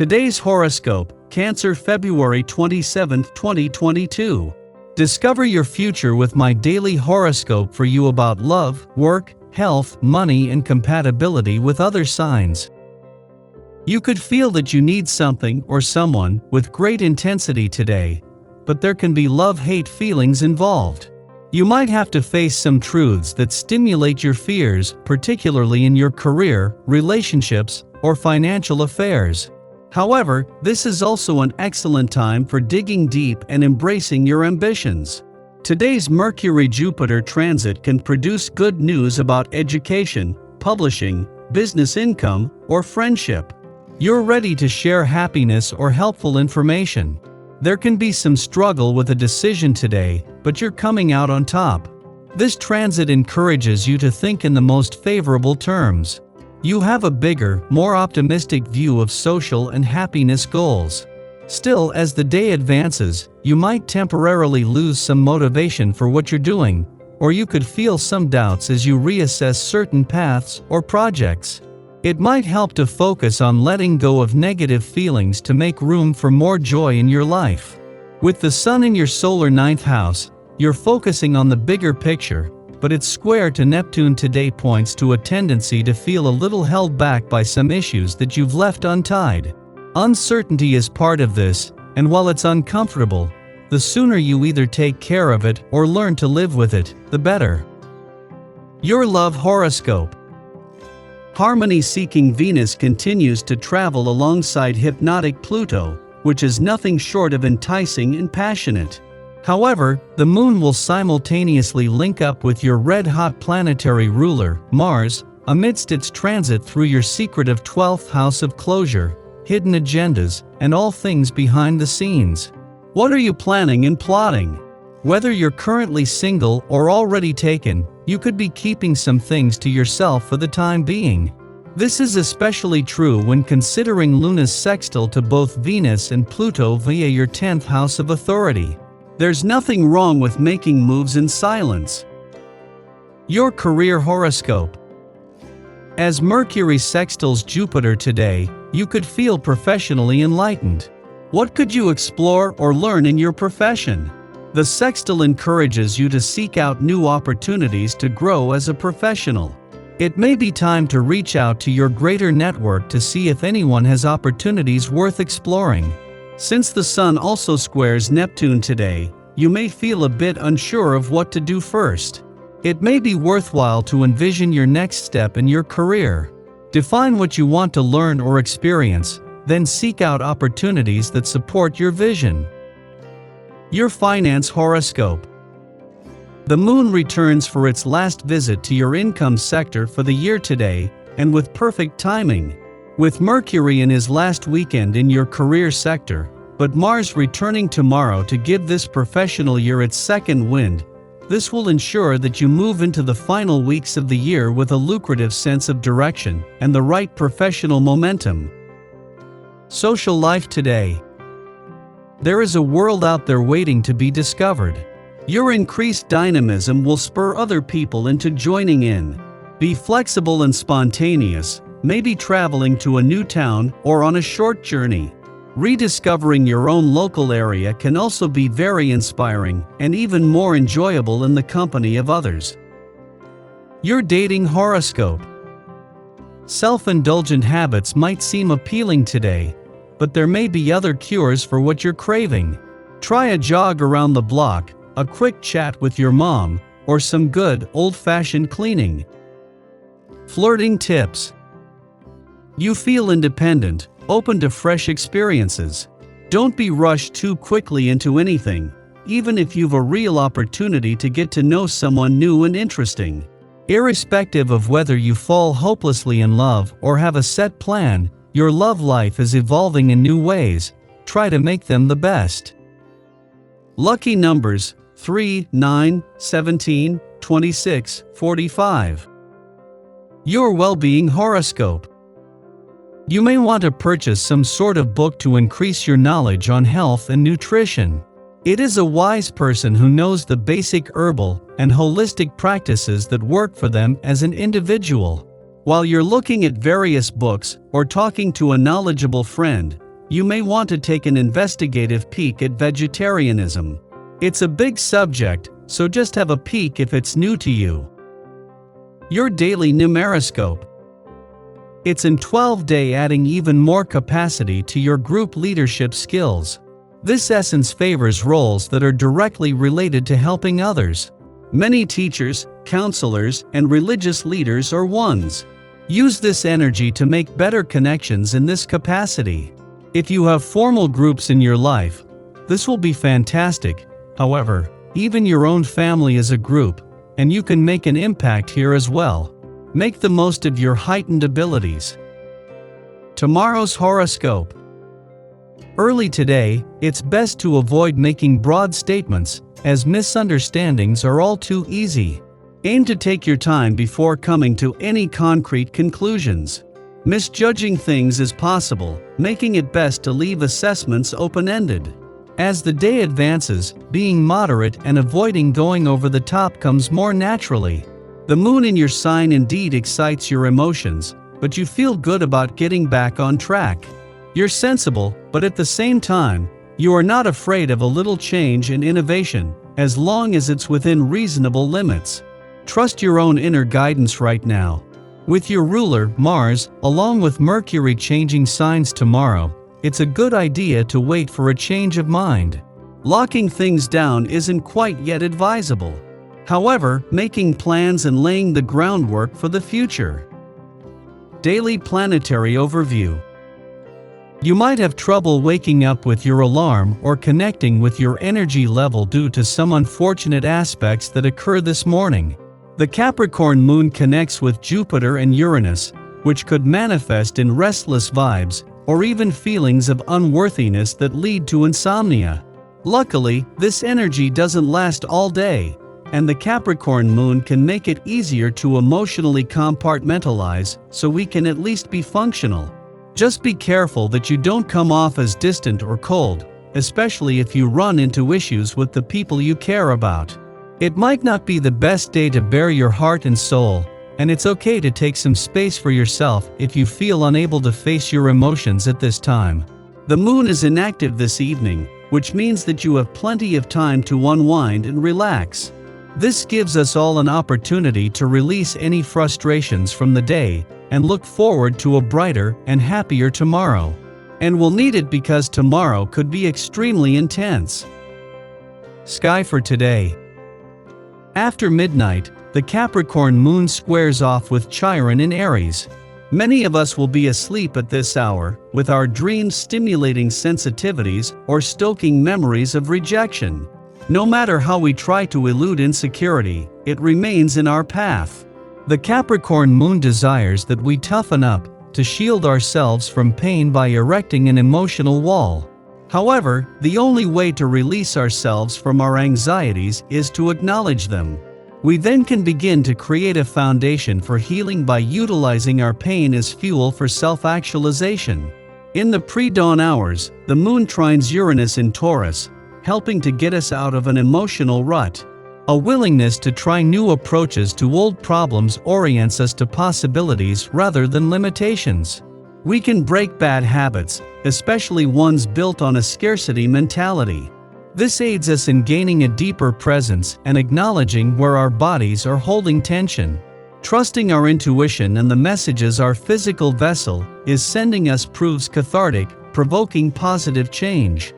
Today's horoscope, Cancer February 27, 2022. Discover your future with my daily horoscope for you about love, work, health, money, and compatibility with other signs. You could feel that you need something or someone with great intensity today, but there can be love-hate feelings involved. You might have to face some truths that stimulate your fears, particularly in your career, relationships, or financial affairs. However, this is also an excellent time for digging deep and embracing your ambitions. Today's Mercury-Jupiter transit can produce good news about education, publishing, business income, or friendship. You're ready to share happiness or helpful information. There can be some struggle with a decision today, but you're coming out on top. This transit encourages you to think in the most favorable terms. You have a bigger, more optimistic view of social and happiness goals. Still, as the day advances, you might temporarily lose some motivation for what you're doing, or you could feel some doubts as you reassess certain paths or projects. It might help to focus on letting go of negative feelings to make room for more joy in your life. With the Sun in your solar 9th house, you're focusing on the bigger picture, but its square to Neptune today points to a tendency to feel a little held back by some issues that you've left untied. Uncertainty is part of this, and while it's uncomfortable, the sooner you either take care of it or learn to live with it, the better. Your love horoscope. Harmony-seeking Venus continues to travel alongside hypnotic Pluto, which is nothing short of enticing and passionate. However, the Moon will simultaneously link up with your red-hot planetary ruler, Mars, amidst its transit through your secretive 12th house of closure, hidden agendas, and all things behind the scenes. What are you planning and plotting? Whether you're currently single or already taken, you could be keeping some things to yourself for the time being. This is especially true when considering Luna's sextile to both Venus and Pluto via your 10th house of authority. There's nothing wrong with making moves in silence. Your career horoscope. As Mercury sextiles Jupiter today, you could feel professionally enlightened. What could you explore or learn in your profession? The sextile encourages you to seek out new opportunities to grow as a professional. It may be time to reach out to your greater network to see if anyone has opportunities worth exploring. Since the Sun also squares Neptune today, you may feel a bit unsure of what to do first. It may be worthwhile to envision your next step in your career. Define what you want to learn or experience, then seek out opportunities that support your vision. Your finance horoscope. The Moon returns for its last visit to your income sector for the year today, and with perfect timing. With Mercury in his last weekend in your career sector, but Mars returning tomorrow to give this professional year its second wind, this will ensure that you move into the final weeks of the year with a lucrative sense of direction and the right professional momentum. Social life today. There is a world out there waiting to be discovered. Your increased dynamism will spur other people into joining in. Be flexible and spontaneous, maybe traveling to a new town or on a short journey. Rediscovering your own local area can also be very inspiring and even more enjoyable in the company of others. Your dating horoscope. Self-indulgent habits might seem appealing today, but there may be other cures for what you're craving. Try a jog around the block, a quick chat with your mom, or some good, old-fashioned cleaning. Flirting tips. You feel independent, open to fresh experiences. Don't be rushed too quickly into anything, even if you've a real opportunity to get to know someone new and interesting. Irrespective of whether you fall hopelessly in love or have a set plan, your love life is evolving in new ways. Try to make them the best. Lucky numbers: 3, 9, 17, 26, 45. Your well-being horoscope. You may want to purchase some sort of book to increase your knowledge on health and nutrition. It is a wise person who knows the basic herbal and holistic practices that work for them as an individual. While you're looking at various books or talking to a knowledgeable friend, you may want to take an investigative peek at vegetarianism. It's a big subject, so just have a peek if it's new to you. Your daily numeroscope. It's in 12-day, adding even more capacity to your group leadership skills. This essence favors roles that are directly related to helping others. Many teachers, counselors, and religious leaders are ones. Use this energy to make better connections in this capacity. If you have formal groups in your life, this will be fantastic. However, even your own family is a group, and you can make an impact here as well. Make the most of your heightened abilities. Tomorrow's horoscope. Early today, it's best to avoid making broad statements, as misunderstandings are all too easy. Aim to take your time before coming to any concrete conclusions. Misjudging things is possible, making it best to leave assessments open-ended. As the day advances, being moderate and avoiding going over the top comes more naturally. The moon in your sign indeed excites your emotions, but you feel good about getting back on track. You're sensible, but at the same time, you are not afraid of a little change and innovation, as long as it's within reasonable limits. Trust your own inner guidance right now. With your ruler, Mars, along with Mercury changing signs tomorrow, it's a good idea to wait for a change of mind. Locking things down isn't quite yet advisable. However, making plans and laying the groundwork for the future. Daily planetary overview. You might have trouble waking up with your alarm or connecting with your energy level due to some unfortunate aspects that occur this morning. The Capricorn moon connects with Jupiter and Uranus, which could manifest in restless vibes or even feelings of unworthiness that lead to insomnia. Luckily, this energy doesn't last all day, and the Capricorn moon can make it easier to emotionally compartmentalize so we can at least be functional. Just be careful that you don't come off as distant or cold, especially if you run into issues with the people you care about. It might not be the best day to bare your heart and soul, and it's okay to take some space for yourself if you feel unable to face your emotions at this time. The moon is inactive this evening, which means that you have plenty of time to unwind and relax. This gives us all an opportunity to release any frustrations from the day and look forward to a brighter and happier tomorrow. And we'll need it because tomorrow could be extremely intense. Sky for today. After midnight, the Capricorn moon squares off with Chiron in Aries. Many of us will be asleep at this hour, with our dreams stimulating sensitivities or stoking memories of rejection. No matter how we try to elude insecurity, it remains in our path. The Capricorn moon desires that we toughen up, to shield ourselves from pain by erecting an emotional wall. However, the only way to release ourselves from our anxieties is to acknowledge them. We then can begin to create a foundation for healing by utilizing our pain as fuel for self-actualization. In the pre-dawn hours, the moon trines Uranus in Taurus, helping to get us out of an emotional rut. A willingness to try new approaches to old problems orients us to possibilities rather than limitations. We can break bad habits, especially ones built on a scarcity mentality. This aids us in gaining a deeper presence and acknowledging where our bodies are holding tension. Trusting our intuition and the messages our physical vessel is sending us proves cathartic, provoking positive change.